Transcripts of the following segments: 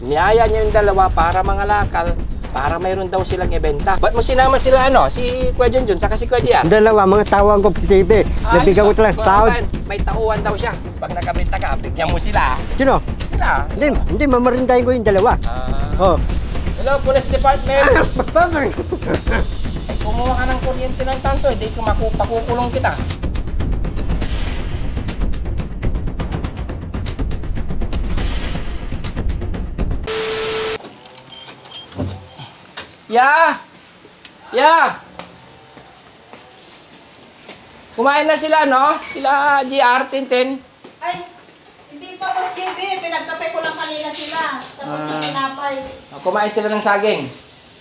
Niyaya niya yung dalawa para mga lakal, para mayroon daw silang ibenta. Ba't mo sinama sila si Kuya Junjun, saka si Kuya Dian? Dalawa, mga tawang ko sa TV. Nabigyan ko talaga tawad. May tauhan daw siya. Pag nakabenta ka, bigyan mo sila. Sino? Sila. Hindi, mamarindahin ko yung dalawa. Hello, Police Department. Kumuha ka ng kuryente ng tanso, hindi ko pakukulong kita. Ya! Kumain na sila, no? Sila GR, Tintin. Ay, hindi pa, Boss JB. Pinagkape ko lang kanina sila. Tapos na pinapay. Kumain sila ng saging.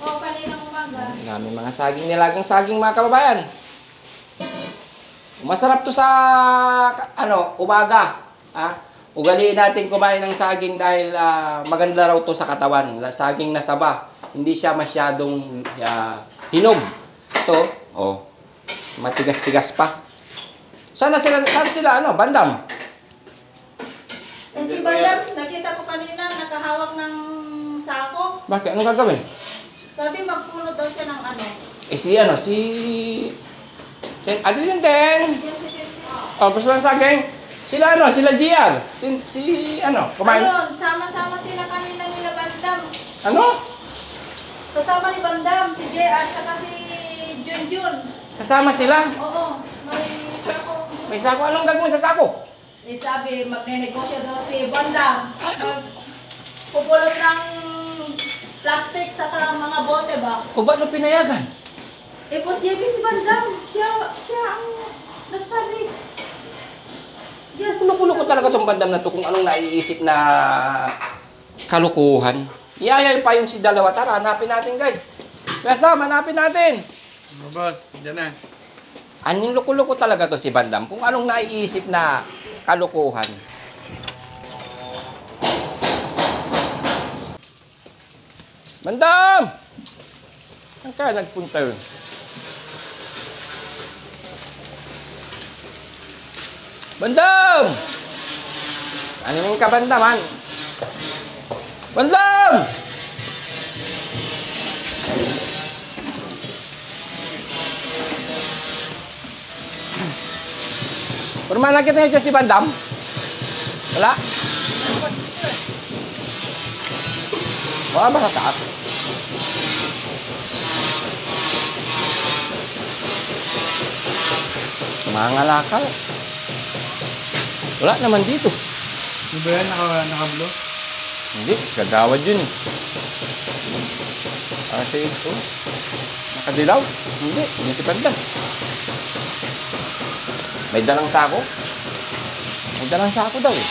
Oo, kaninang umaga. Dami mga saging, nilagang saging, mga kababayan. Masarap to sa, umaga. Ugaliin natin kumain ng saging dahil maganda raw to sa katawan. Saging na saba. Hindi siya masyadong hinog. Ito, matigas-tigas pa. Saan sila, Bandam? Si Bandam, nakita ko kanina, nakahawak ng sako. Bakit? Anong gagawin? Sabi, magpuno daw siya ng ano. Ate Tintin. Gusto ng saging? Sila GR. Kumain. Ayun, sama-sama sila kanina nila Bandam. Ano? Kasama ni Bandam, si JR, saka si Junjun. Kasama sila? Oo, may sako. May sako? Anong gagawin sa sako? Sabi, magne-negosyo daw si Bandam. Pupulot ng plastic sa mga bote ba? O ba't pinayagan? Boss JB si Bandam. Siya ang nagsabi. Yan. Kulo-kulo ko talaga itong Bandam na to kung anong naiisip na kalukuhan. Iyayay pa yung si dalawa. Tara, hanapin natin, guys. Kasama, hanapin natin. Boss, dyan na. Anong loko-loko talaga to si Bandam kung anong naiisip na kalukuhan. Bandam! Saan ka nagpunta yun? Bandam! Ano ka, Bandam, Bandam! Purma nakita niyo siya si Bandam? Wala? Wala ba sa taas? Mga lakal. Wala naman dito. Di ba yan? Naka-blow? Hindi, kagawad yun eh. Kasi ito, nakadilaw. Hindi si Bandam. May dalang sako? May dalang sako daw eh.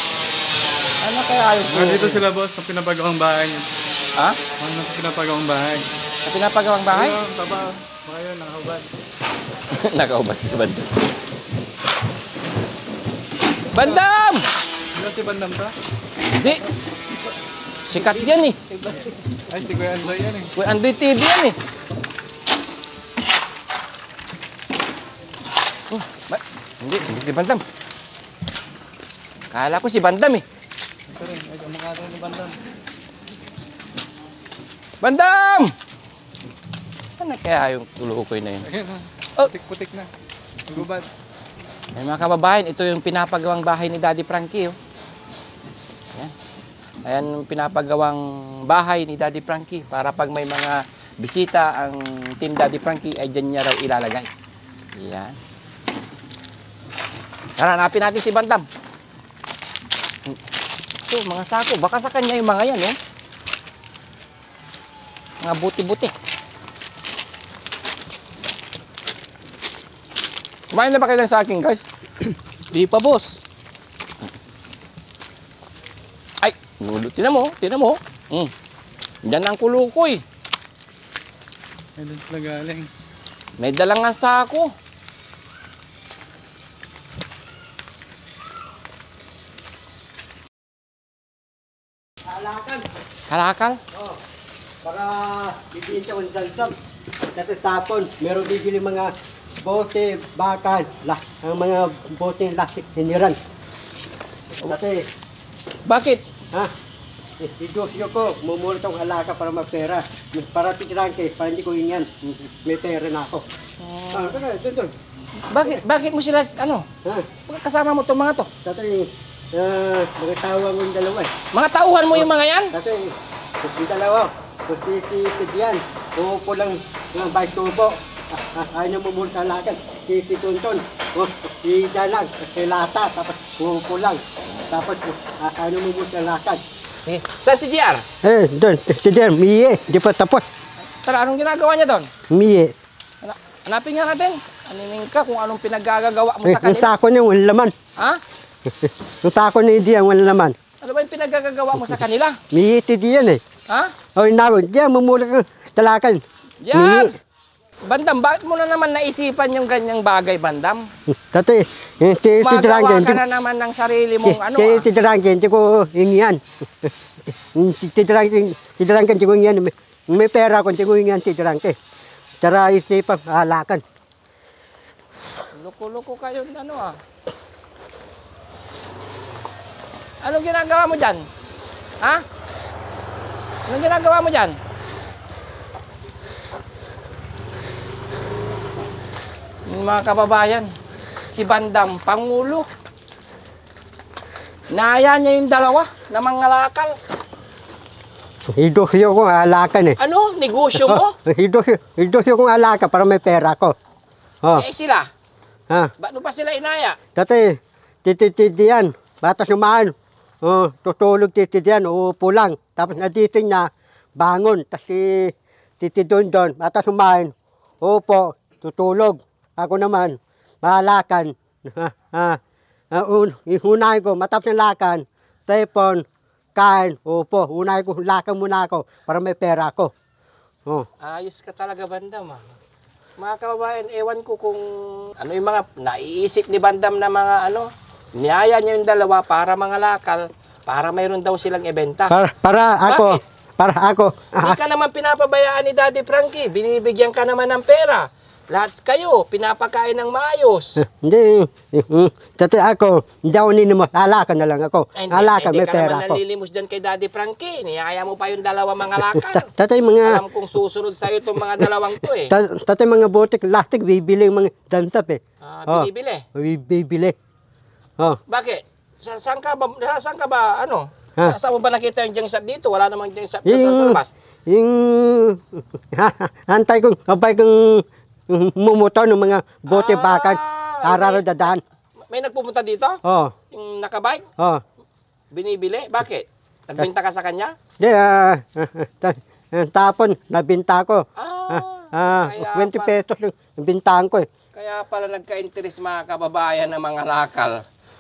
Ano kaya ayos mo? Nandito sila, boss, sa pinapagawang bahay niya. Ha? Ano sa pinapagawang bahay? Sa pinapagawang bahay? Ayun, taba. Baka yun, nakahubad. Nakaubad si Bandam. Bandam! Hindi si Bandam ta? Hindi. Sikat yan eh. Ay, si Kuya Andoy yan eh. Kuya Andoy TV yan eh. Hindi si Bandam. Kala ko si Bandam eh. Ito rin, ay kamukha rin ni Bandam. Bandam! Saan na kaya yung tulukoy na yun? Ayun, putik-putik na. Nagubad. Ay mga kababayan, ito yung pinapagawang bahay ni Daddy Frankie. Ayan. Ayan yung pinapagawang bahay ni Daddy Frankie para pag may mga bisita ang Team Daddy Frankie ay dyan niya raw ilalagay. Ayan. Tara, hanapin natin si Bandam. Ito, mga sako. Baka sa kanya yung mga yan, Mga buti-buti. Kumain na ba kayo sa akin, guys? Di pa, boss. Ay, tinan mo. Diyan ang kulukoy. Ay, doon sila galing. May dalang nga sako. Kalakal? Oo. Para bibili siya ng dalsam. Natatapon. Meron bibili mga bote, bakal, ang mga bote ng lastik, hiniran. Kasi, Bakit? ha? idosyo ko, mumulot ang alaka para mapera. Para titirangke, para hindi ko hingan. May pera na ako. Doon. Bakit mo sila, ano? Ha? Kasama mo itong mga to? Tatay, mga tawang yung dalawa eh. Mga tauhan mo yung mga yan? Tatay, yung dalawa, kung yan, uupo lang ng bike tubo. Ayaw niya mumulot ang alaka. Si Tunton, si Dalag, si Lata, tapos uupo lang. Tapos, ano mo mo sa lakad? Sige. Saan si JR? Doon. JR, miye. Di pa tapos. Tara, anong ginagawa niya doon? Miye. Hanapin nga natin. Aninin ka kung anong pinaggagawa mo sa Yung kanila. sako niya, walang laman. Ha? Yung sako ni Diyan, walang laman. Ano ba yung pinaggagawa mo sa kanila? Miye ti Diyan eh. Ha? O, inawag. Diyan, mamulot ang talakan. JR! Bandam, bakit mo na naman naisipan yung ganyang bagay, Bandam? Tatay, Magawa ka na naman ng sarili mong ano ah. Titirangke, hindi ko hingihan. Titirangke, hindi ko hingihan. May pera ko, hindi ko hingihan titirangke. Tara, isipang halakan. Loko-loko kayo, ano ah. Anong ginagawa mo dyan? Ha? Anong ginagawa mo dyan? Mga kababayan, si Bandam, Pangulo. Naya niya yung dalawa na mga lakal. Idosyo ko halakan eh. Ano? Negosyo mo? Idosyo kong alaka para may pera ko. Oh, Eh sila, ha. ba't mo pa sila inaya? Tatay, tititidian, bata sumaan. Oh, tutulog titidian, uupo lang. Tapos naditing na, bangon. Tapos si titidon doon, bata sumaan. Upo, tutulog. Ako naman, mahalakan. Ihunahin ko, matapos ng lakan, telepon, kain, upo. Unahin ko, lakan muna ako para may pera ko. Oh. Ayos ka talaga, Bandam ah. Mga kababayan, ewan ko kung ano yung mga naiisip ni Bandam na mga ano, niyaya niya yung dalawa para mga lakal, para mayroon daw silang ibenta. Para ako, Bakit? para ako. Hindi ka naman pinapabayaan ni Daddy Frankie, binibigyan ka naman ng pera. Lahat kayo, pinapakain ng maayos. Hindi, tatay ako, hindi ako ninimo, halakan na lang ako. Ay, Halakan, may hindi ka pera naman ako. nanlilimos dyan kay Daddy Frankie. Niyaya mo pa yung dalawa mga lakal. Tatay mga, Alam kong susunod sa'yo itong mga dalawang to eh. tatay mga botik, plastic, bibili yung mga dantap eh. Binibili. Bibili. Oh. Bakit? Saan ka ba, ano? Ha? Saan mo ba nakita yung jangsap dito? Wala namang jangsap dito sa labas. Yung, hantay kong, abay kong mumuto ng mga bote bakan, araro dadaan. May nagpupunta dito? Oh, Yung nakabike? oh. Binibili? Bakit? Nagbenta ka sa kanya? Di, tapon, nabinta ko. Kaya 20 pesos yung bintahan ko eh. Kaya pala nagka-interest mga kababayan ng mga lakal.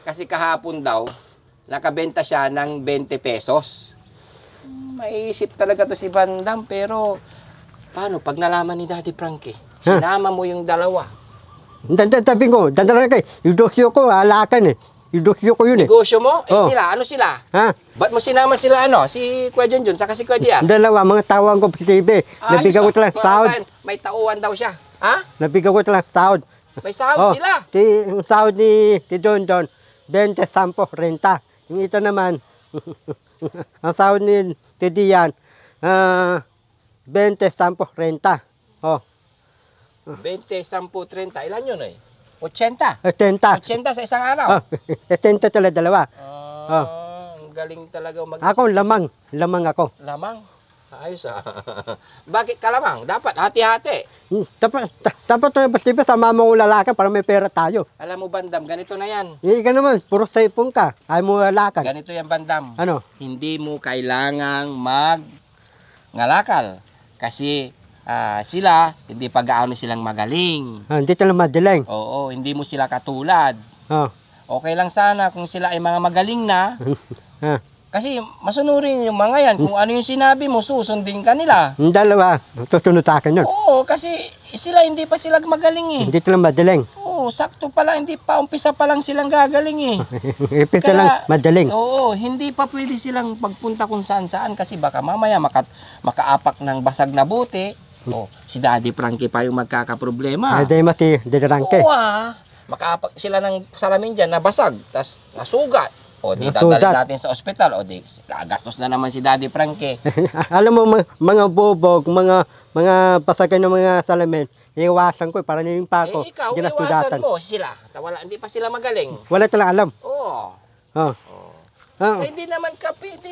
Kasi kahapon daw, nakabenta siya ng 20 pesos. Maiisip talaga to si Bandam, pero paano pag nalaman ni Daddy Frankie? Sinama mo yung dalawa. Sabi ko, dandara kay, idosyo ko, halakan eh. Idosyo ko yun eh. Negosyo mo? Eh Oh. sila, ano sila? Ha? Ba't mo sinama sila ano? Si Kuya Junjun, saka si Kuya Dian? Dalawa, mga tawang ko sa TV. Nabigyan ko talang sahod. May tauhan daw siya. Ha? Nabigyan ko talang sahod. May sahod sila. Yung sahod ni Don Don, 20, 10, renta. Yung ito naman, ang sahod ni Dian, 20, 10, renta. Oh, 20, 10, 30. Ilan yun eh? 80. 80. 80 sa isang araw. Oh, 80 talaga dalawa. Ang galing talaga mag Ako lamang ako. Lamang? Ayos ah. Bakit ka lamang? Dapat hati-hati. Dapat basta sa mama ko lalakan para may pera tayo. Alam mo Bandam, ganito na yan. Hindi ka naman, puro saipong ka. Ayaw mo lalakan. Ganito yan Bandam. Ano? Hindi mo kailangang ngalakal. Kasi sila, hindi pa gaano silang magaling. Hindi talang madaling. Oo, hindi mo sila katulad. Oh. Okay lang sana kung sila ay mga magaling na. Kasi masunurin yung mga yan. Kung ano yung sinabi mo, susundin ka nila. Yung dalawa, susunod sa akin yun. Oo, kasi sila hindi pa sila magaling eh. Hindi talang madaling. Oo, sakto pa lang, hindi pa umpisa pa lang silang gagaling eh. Ipita lang madaling. Oo, hindi pa pwede silang pagpunta kung saan-saan kasi baka mamaya makaapak ng basag na bote. Oh, si Daddy Frankie pa yung magkakaproblema. Hindi mati, didarangke. Oo makaapak sila ng salamin dyan na basag, tas nasugat. O di Natudat. dadalhin natin sa ospital. O di gagastos na naman si Daddy Frankie. Alam mo, mga bobog, mga pasagan ng mga salamin, iiwasan ko para pa ako. Ikaw, Hindi iwasan nasugatan. mo sila. Hindi pa sila magaling. Wala talang alam. Oo. Oh. Oh. Hindi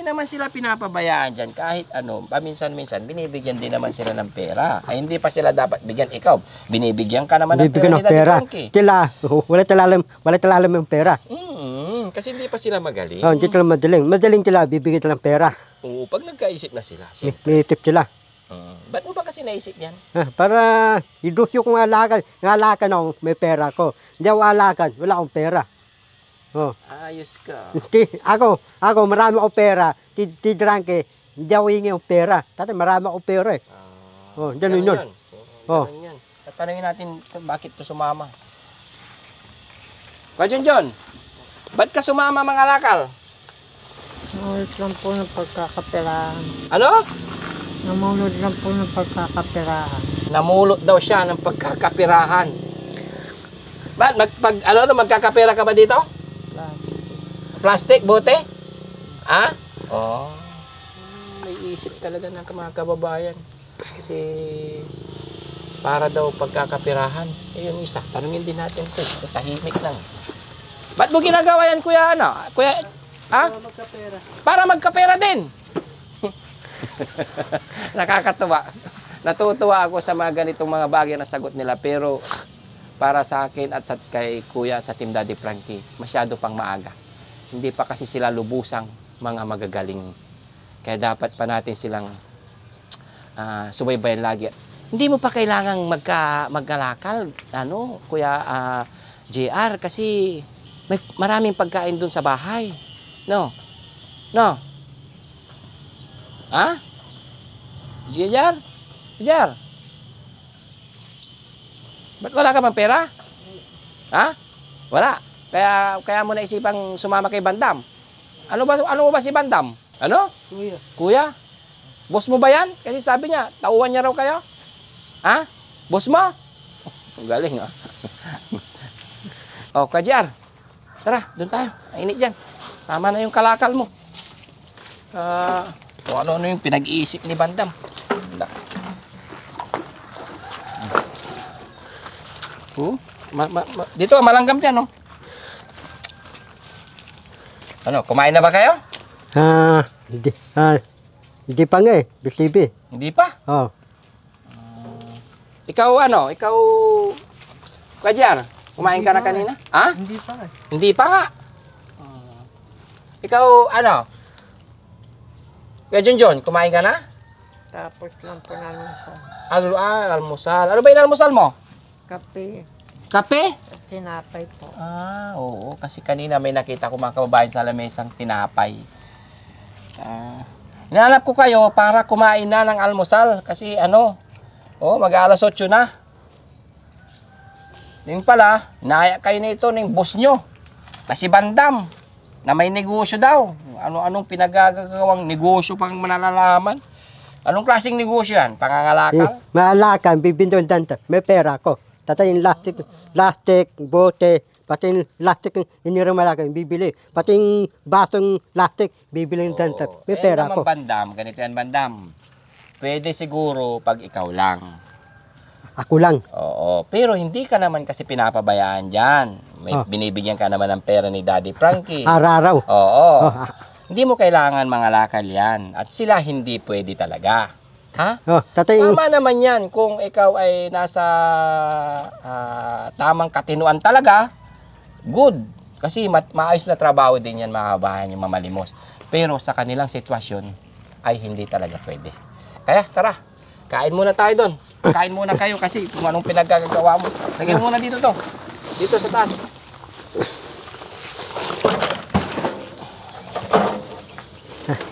naman sila pinapabayaan dyan. Kahit ano, paminsan-minsan, binibigyan din naman sila ng pera. Ay, hindi pa sila dapat bigyan. Ikaw, binibigyan ka naman ng Bibigyan pera ng ni Daddy pera. Frankie. Sila, wala talang yung pera. Kasi hindi pa sila magaling. Oh, hindi talang madaling. Madaling sila, bibigyan talang pera. Oo, pag nagkaisip na sila. May tip sila. Ba't mo ba kasi naisip yan? Para idusyo kong alakan ako, may pera ko. Hindi ako alakan, wala akong pera. Oh. Ayos ka. Ako, marami akong pera. Tidrangke, hindi ako hingi ng pera. Tatay, marami akong pera eh. Oh, ganun yun. Oh. Ganun yun. Tatanungin natin bakit to sumama. John, ba't ka sumama mga lakal? Namunod lang po ng pagkakapirahan. Ano? Namunod lang po ng pagkakapirahan. Namulot daw siya ng pagkakapirahan. Ba't? Magkakapira ka ba dito? Plastic, bote? Ha? Oo. May isip talaga ng mga kababayan. Kasi para daw pagkakapirahan. Eh, yung isa, tanungin din natin ito. Tahimik lang. Ba't mo ginagawa yan, kuya? Kuya, ha? Para magkapera din. Nakakatuwa. Natutuwa ako sa mga ganitong mga bagay na sagot nila. Pero para sa akin at kay kuya sa Team Daddy Frankie, masyado pang maaga. Hindi pa kasi sila lubusang mga magagaling. Kaya dapat pa natin silang subaybayan lagi. Hindi mo pa kailangang magkalakal, Kuya JR, kasi may maraming pagkain dun sa bahay. No? Ha? JR? JR? Ba't wala ka bang pera? Ha? Wala. Kaya mo naisipang sumama kay Bandam. Ano mo ba si Bandam? Ano? Kuya? Boss mo ba yan? Kasi sabi niya, tauhan niya raw kayo. Ha? Boss mo? Galing, ha? Kajar. Tara, doon tayo. Mainit dyan. Tama na yung kalakal mo. Ano yung pinag-iisip ni Bandam. Dito, malanggam dyan, no? Ano, kumain na ba kayo? Hindi pa nga eh, bisibi. Hindi pa? Oh. Ikaw, Kajar, kumain ka na kanina? Ha? Hindi pa eh. Hindi pa nga. Ikaw, Kuya John, kumain ka na? Tapos lang po namin sa Almusal. Ano ba inalmusal mo? kape Kape? at tinapay po. Oo. Kasi kanina may nakita ko mga kababayan sa lamesang tinapay. Inaanap ko kayo para kumain na ng almusal. Kasi mag-alas 8 na. Yung pala, naya kayo nito ng boss nyo. Kasi Bandam, na may negosyo daw. Anong pinagagawang negosyo pang manalalaman? Anong klaseng negosyo yan? Pangangalakal? Maalakan, bibindon danta. May pera ko. Tatay yung plastic, bote, pati yung plastic iniramalakan, bibili. Pati yung basong plastic, bibili yung danta. May pera ko. Bandam, ganito yan Bandam. Pwede siguro pag ikaw lang. Ako lang. Oo, pero hindi ka naman kasi pinapabayaan dyan. Binibigyan ka naman ng pera ni Daddy Frankie. Araw-araw. Oo. Hindi mo kailangan mga lakal yan. At sila hindi pwede talaga. Ha? Tatay, Tama naman yan kung ikaw ay nasa tamang katinuan talaga. Good. Kasi maayos na trabaho din yan mga kababayan yung mamalimos. Pero sa kanilang sitwasyon ay hindi talaga pwede. Kaya tara, kain muna tayo doon. Kain muna kayo kasi kung anong pinagagawa mo. Lagyan mo muna dito to. Dito sa taas.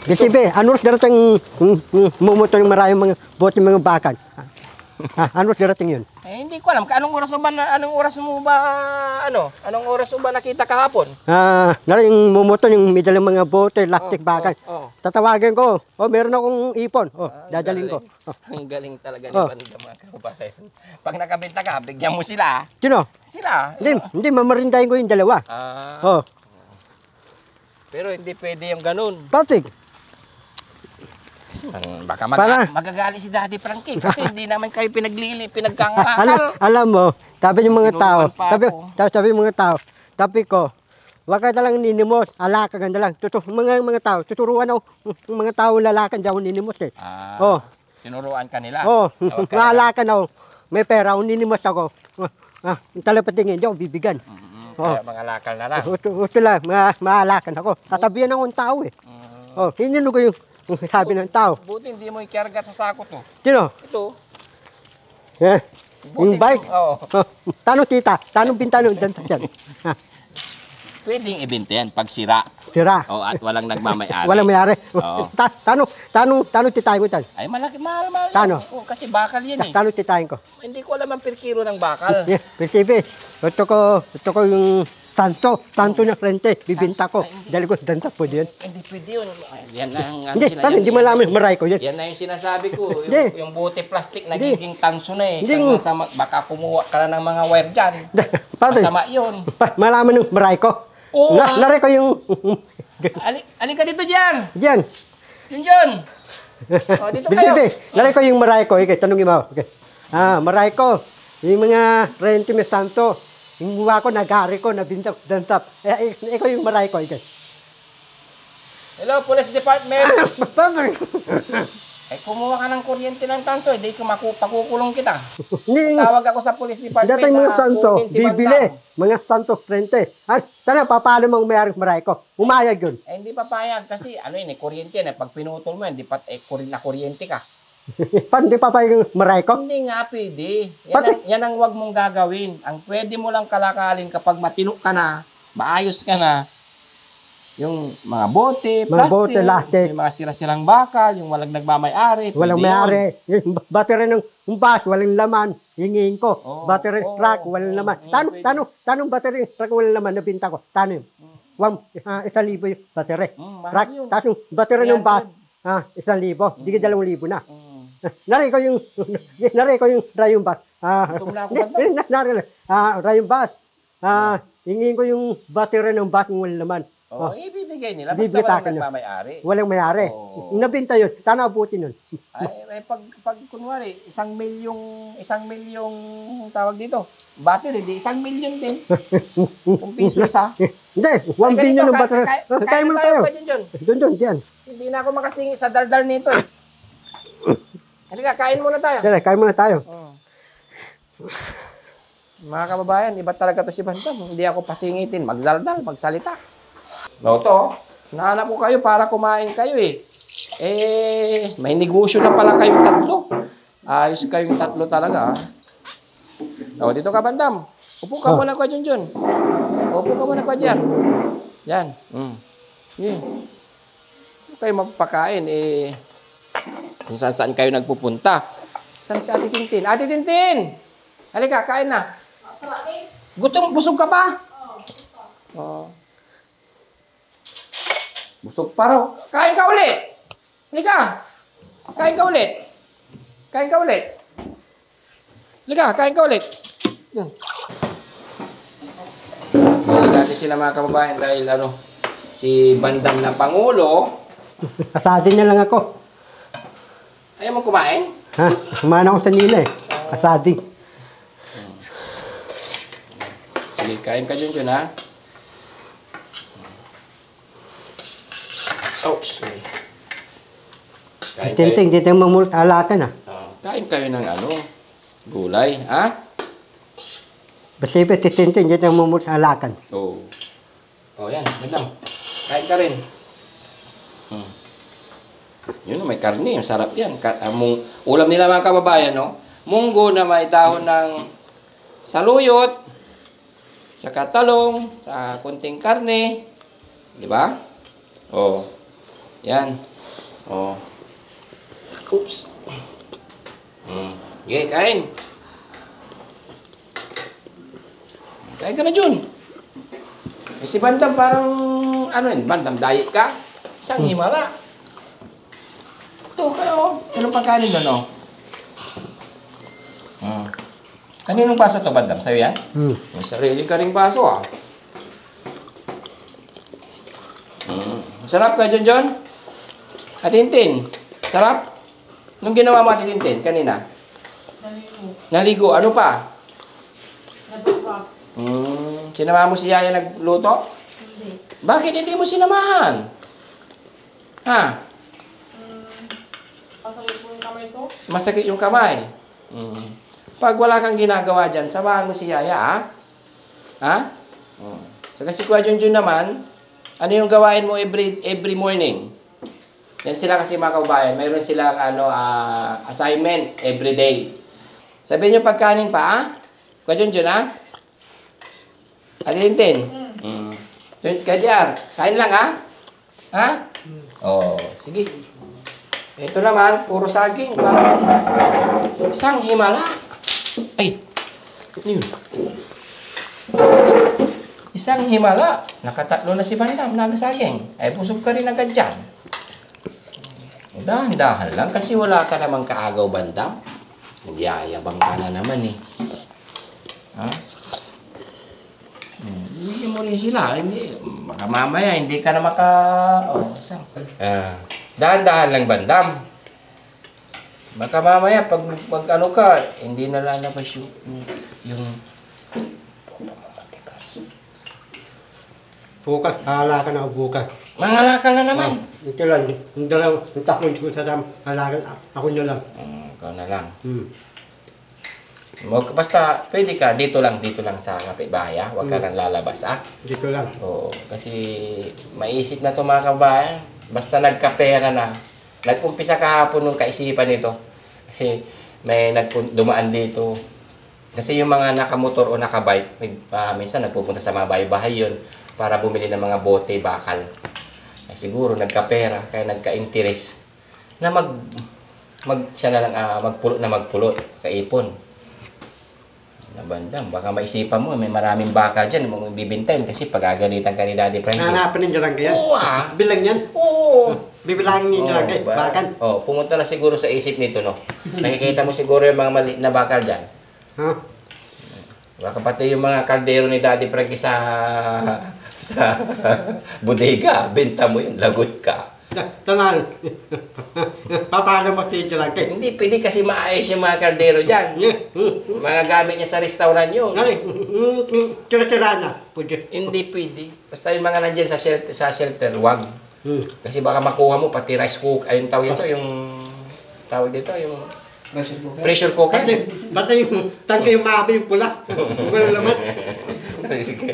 Bisibi, ano darating mumuto ng maraming mga bote mga bakan? Ano darating yun? Hindi ko alam. Anong oras mo ba nakita kahapon? Naring mumuto yung midalang mga bote, plastic bakan. Tatawagan ko. Meron akong ipon. Dadalhin ko. Ang galing talaga ni Bandam mga kababayan. Pag nakabenta ka, bigyan mo sila. Sino? Sila. Hindi, mamarindahin ko yung dalawa. Pero hindi pwede yung ganun. Patik. Baka Para- magagali si Daddy Frankie kasi hindi naman kayo Alam, pinagkangaral. alam mo, sabi ng mga tao, Tinuruan pa sabi ng mga tao, sabi ko, wag ka na lang ninimos, alaka ka na lang. Mga tao, tuturuan ako, mga tao lalakan diyan ako ninimos eh. Oh, Tinuruan ka nila. oh, Okay. maalakan ako, may pera, ako ninimos ako. Talapatingin, di ako bibigan. Kaya mga lakal na lang. Gusto lang, maalakan ako. Tatabihan ako ng tao eh. Oh, hinino ko yung sabi ng tao. Buti hindi mo ikargat sa sako to. Sino? Ito. Eh, yung Buti bike? Oo. Tanong tita, tanong bintano dyan sa dyan. Pwedeng ibenta yan pag sira. Sira. O at walang nagmamayari. Walang mayari. Oo. Tanong titayin ko dyan. Ay malaki, mahal yan. Tano? Oo, kasi bakal yan eh. Tanong titayin ko. Hindi ko alam ang per kilo ng bakal. Yeah, PCB. Gusto ko yung tanto na frente. Bibinta ko. Dali ko danta po diyan. Hindi pwede yun. Ay, yan na ang Hindi, sila- parang yan- hindi malaman maray ko yan. Yan na yung sinasabi ko. Hindi. Yung bote plastic nagiging tanso na eh. Hindi. Masama, baka kumuha ka na ng mga wire dyan. Paano? Masama yun. Malaman ng maray ko. Oo, Naray ko yung Ali ka dito dyan. diyan. Yun. O, dito kayo. PCB. Naray ko yung maray ko. Okay, tanungin mo. Okay. Maray ko. Yung mga rente mes tanto. Yung buwa ko, nagari ko, nabinta ko, dantap. Ikaw yung maray ko. Okay. Hello, Police Department. Paano? Ay, kumuha ka ng kuryente ng tanso. Hindi ko pakukulong kita. Hindi. Tawag ako sa Police Department. Datang mga na santo, kunin si bibili. Bandang. Mga santo, frente. Sana, paano mong mayroong maray ko? Umayag yun. Eh, hindi papayag kasi ano yun eh, kuryente yan eh. Pag pinutol mo yan, di pat na kuryente ka. Paano di papayag yung maray ko? Hindi nga pwede. Bakit? Yan ang wag mong gagawin. Ang pwede mo lang kalakarin kapag matino ka na, maayos ka na, yung mga bote, Mga plastic, bote, plastic. yung mga sira-sirang bakal, yung walang nagmamay-ari. Walang pwede yun. mayari. Yung battery ng bus, walang laman. Hingin ko. Oo, Battery oo, truck, walang oo, laman. oo, pwede. Tanong battery truck, walang laman. Nabinta ko. Tanong. 1,000 yung battery. mahal Truck. yun. Tapos yung battery ng bus, 300. 1,000. Hindi ka 2,000 na. Mm. Naray ko yung rayong bus. Gutom na ako, Rayong bus. Hingin ko yung battery ng bus ng walang laman. Oh, ibibigay nila. Basta Bibitakan walang nyo. nagmamay-ari. Walang mayari. Oo. Nabinta yun. Sana abutin yun. Ay, pag kunwari, 1 milyong tawag dito, battery, di 1 milyon din. Kung piso isa. Hindi, 1 billion ng battery. Kaya mo na tayo. Doon, diyan. Hindi na ako makasingi sa daldal nito eh. Halika, kain muna tayo. Dali, kaya muna tayo. Mga kababayan, iba talaga to si Bantam. Hindi ako pasingitin, magdaldal, magsalita. Loto, nahanap ko kayo para kumain kayo eh. Eh, may negosyo na pala kayong tatlo. Ayos kayong tatlo talaga. O, dito ka, Bandam. Upo ka muna ka dyan. Upo ka muna ka dyan. Yan. Yeah. Huwag kayo magpakain eh. Kung saan kayo nagpupunta. Saan si Ate Tintin? Ate Tintin! Halika, kain na. Gutom, busog ka pa? Oo. Busog pa raw. Kain ka ulit! Halika! Kain ka ulit! Kain ka ulit! Halika, kain ka ulit! Yun. Balik natin sila mga kababayan dahil si Bandam na Pangulo. Kasadin na lang ako. Ayaw mo kumain? Kumain ako sa nila eh. Kasadin. Sige, kain ka dyan ha. Oh, sorry. Tinting mamulot alakan ah. Kain kayo ng gulay, ha? Basta iba, titinting, dito mamulot alakan. Oo. Oh, yan. Madam. Kain ka rin. Yun, may karne. Masarap yan. Ulam nila mga kababayan, no? Munggo na may dahon ng saluyot, saka talong, sa kunting karne. Di ba? Oh. Yan. Oh. Oops. Okay, kain. Kain ka na, Jun. Eh, si Bandam parang, Bandam, diet ka? Isang himala. Ito, kayo. Anong pagkain doon, oh? Kaninong baso to, Bandam? Sa'yo yan? May sarili ka ring baso, ah. Sarap ka, John? Ate Tintin, sarap? Nung ginawa mo, Ate Tintin, kanina? Naligo. Ano pa? Sinama mo si Yaya nagluto? Hindi. Bakit hindi mo sinamahan? Ha? Masakit yung kamay. Pag wala kang ginagawa dyan, samahan mo si Yaya, ha? Ha? So, kasi Kuya Junjun naman, ano yung gawain mo every morning? Yan sila kasi mga kababayan, mayroon silang assignment every day. Sabihin nyo pagkanin pa, ha? Kuya Junjun, ha? Ate Tintin? Kaya kain lang, ha? Ha? Oh, sige. Ito naman, puro saging. Parang isang himala. Ay, ano yun? Isang himala. Nakatatlo na si Bandam, nagasaging. Ay, busog ka rin agad dyan. Dahan-dahan lang, kasi wala ka namang kaagaw, Bandam. Nagyayabang ka na naman, eh. Ha? Hindi mo rin sila. Hindi. Baka mamaya, hindi ka na maka... Oh, isang... dahan-dahan lang, Bandam. Baka mamaya, pag ano ka, hindi na lalabas yung Bukas, hala ka na bukas. mangalakal na naman. Ito lang, yung dalawang takon ko sa halakan, ako nyo lang. Ikaw na lang. Basta, pwede ka, dito lang sa kapitbahay, ha? Huwag ka nang lalabas, ha? Dito lang. Oo, kasi maisip na ito mga kabayan. Basta nagkapera na. Nag-umpisa kahapon nung kaisipan nito. Kasi may dumaan dito. Kasi yung mga nakamotor o nakabike, minsan nagpupunta sa mga bahay-bahay yun para bumili ng mga bote, bakal. Ay, siguro nagkapera, kaya nagka-interest na siya na lang magpulot, kaipon. Nabandam, baka maisipan mo, may maraming bakal dyan, mong bibintayin kasi pagagalitan ka ni Daddy Frankie. Hanapan ninyo lang kaya? Oo, ah. Bilang yan? Oo. Bibilangin ninyo lang kayo, bakal? Oo, pumunta na siguro sa isip nito, no? Nakikita mo siguro yung mga maliit na bakal dyan. Ha? Baka pati yung mga kaldero ni Daddy Frankie sa bodega, benta mo yun, lagot ka. Tanal, paano mo sa inyo lang kayo? Hindi pwede kasi maayos yung mga kaldero dyan. Mga gamit niya sa restaurant yun. Tira-tira na. Hindi pwede. Basta yung mga nandiyan sa shelter, wag. Kasi baka makuha mo pati rice cooker, ayun tawag ito, yung tawag dito, yung pressure cooker. Basta yung tangke yung maabi yung pula. Wala naman. Sige.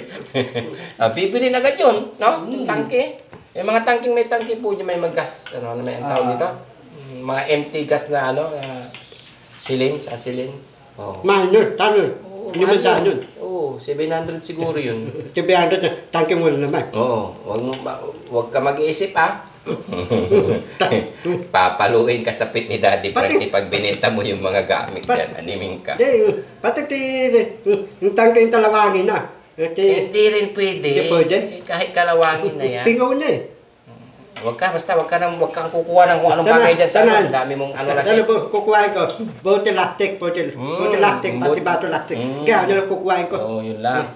Bibili na agad yun, no? Yung tangke. Yung mga tangking may tangke po, may mag-gas, ano may ang tawag dito? Mga empty gas na ano, silin. Oh. Minor, tanol. Hindi man tanol. Oo, 700 siguro yun. 700, tangke mo na naman. Oo, wag ka mag-iisip, ha? Papaluin ka sa pit ni Daddy Frankie pag binenta mo yung mga gamit yan, animing ka. Pati yung tangke yung talawangin na. Hindi rin pwede. Hindi pwede? Kahit kalawangin na yan. Pingaw na eh. Wag kang kukuha ng kung anong bagay dyan sa ano. Dami mong ano na siya. Ano po, kukuhain ko? Bote lactic, pati bato lactic. Kaya ano lang kukuhain ko? Oo, yun lang.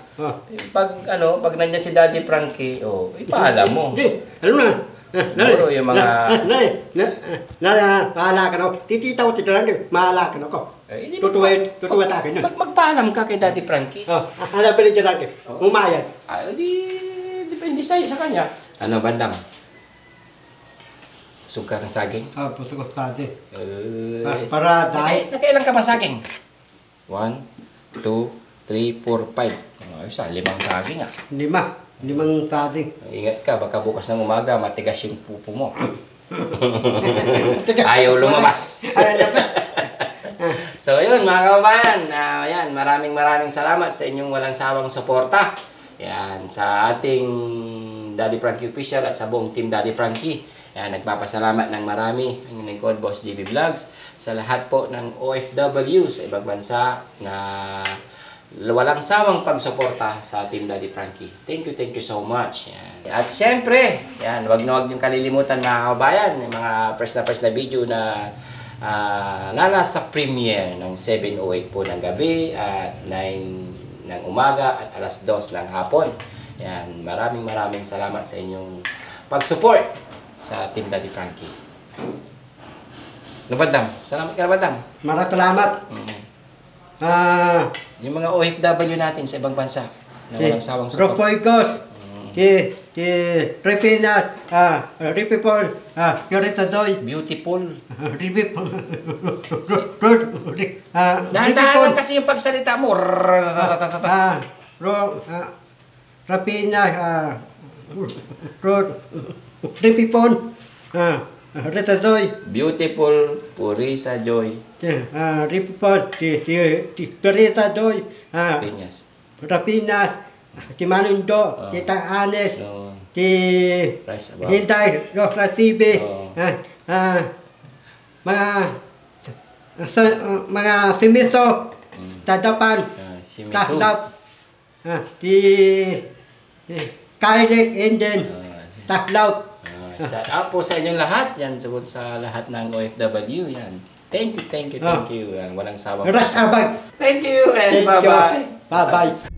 Pag nandyan si Daddy Frankie, ipaalam mo. Hindi, alam na. Siguro yung mga... Mahala ka na ako. Titita ko, titira lang, mahala ka na ako. Tutuwa takin yun. Magpaalam ka kay Daddy Frankie. Alam pa rin dyan lang, umayan. Depende sa kanya. Ano, Bandam? Suka ng saging? Puso ko sa atin. Para dahil... Nakailan ka ba saging? 1, 2, 3, 4, 5. Isa, 5 saging ah. 5 saging. Ingat ka, baka bukas ng umaga, matigas yung pupo mo. Ayaw lumabas. So yun mga kababayan, yan, maraming salamat sa inyong walang sawang suporta. Yan, sa ating Daddy Frankie Official at sa buong team Daddy Frankie. Yan, nagpapasalamat ng marami ang lingkod Boss JB Vlogs sa lahat po ng OFW sa ibang bansa na walang sawang pagsuporta sa team Daddy Frankie. Thank you so much. Yan. At syempre, yan, wag niyong kalilimutan mga kababayan, yung mga first na video na nasa premiere ng 7:08 po ng gabi at 9 ng umaga at alas 2 ng hapon. Yan, maraming salamat sa inyong pag-support sa Team Daddy Frankie. Bandam, salamat ka na, Bandam. Maraming salamat. Ah, Yung mga OFW natin sa ibang bansa na walang sawang support. Ropoigos, si Repinas, Ripipol, Yoritadoy, Beautiful. Ripipol, Dahan-dahan lang kasi yung pagsalita mo. Rapinas, Ripipon, Ritadoy, Beautiful, Purisa Joy. Ripipon, si Yoritadoy, Piñas. Rapinas, si Manundo, si Taanes, No. si Rice about. Hinday, Rosla TV, Oo. mga simiso, tadapan, Si Misu. taslap, si Kailik, Indian, taslaw. Shout out po sa inyong lahat. Yan, sagot sa lahat ng OFW. Yan. Thank you. Yan, walang sawang. Ras abag. Thank you and Thank you. bye-bye. Bye-bye.